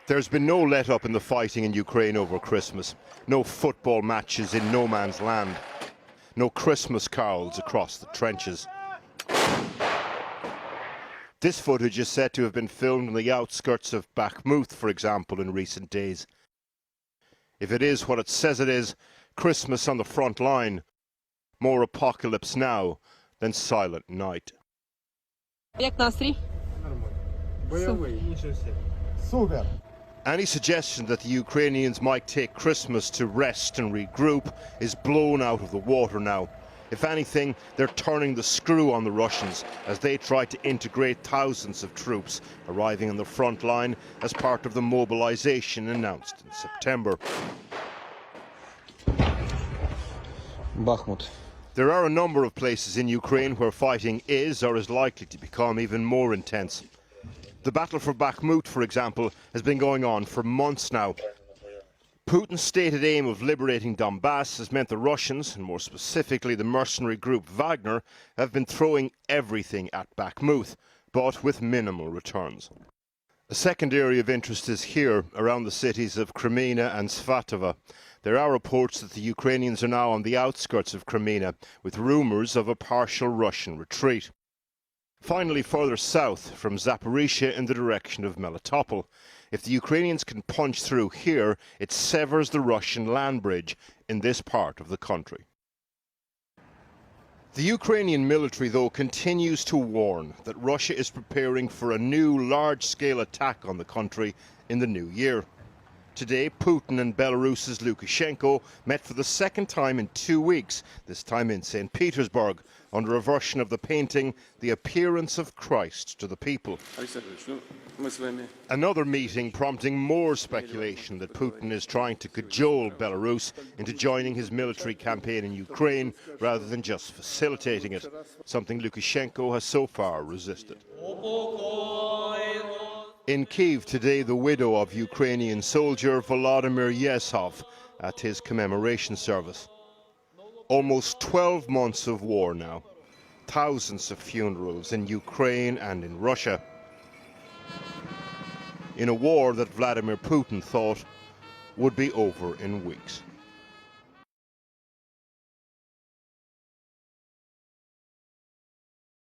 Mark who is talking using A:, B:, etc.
A: There's been no let-up in the fighting in Ukraine over Christmas. No football matches in no man's land. No Christmas carols across the trenches. This footage is said to have been filmed on the outskirts of Bakhmut, for example, in recent days. If it is what it says it is, Christmas on the front line. More apocalypse now than silent night. Any suggestion that the Ukrainians might take Christmas to rest and regroup is blown out of the water now. If anything, they're turning the screw on the Russians as they try to integrate thousands of troops arriving on the front line as part of the mobilization announced in September.
B: Bakhmut.
A: There are a number of places in Ukraine where fighting is or is likely to become even more intense. The battle for Bakhmut, for example, has been going on for months now. Putin's stated aim of liberating Donbass has meant the Russians, and more specifically the mercenary group Wagner, have been throwing everything at Bakhmut, but with minimal returns. A second area of interest is here, around the cities of Kreminna and Svatova. There are reports that the Ukrainians are now on the outskirts of Kreminna, with rumours of a partial Russian retreat. Finally, further south, from Zaporizhia in the direction of Melitopol. If the Ukrainians can punch through here, it severs the Russian land bridge in this part of the country. The Ukrainian military, though, continues to warn that Russia is preparing for a new large-scale attack on the country in the new year. Today, Putin and Belarus's Lukashenko met for the second time in 2 weeks, this time in St. Petersburg, under a version of the painting, The Appearance of Christ to the People. Another meeting prompting more speculation that Putin is trying to cajole Belarus into joining his military campaign in Ukraine rather than just facilitating it, something Lukashenko has so far resisted. In Kyiv today, the widow of Ukrainian soldier Volodymyr Yezhov at his commemoration service. Almost 12 months of war now. Thousands of funerals in Ukraine and in Russia. In a war that Vladimir Putin thought would be over in weeks.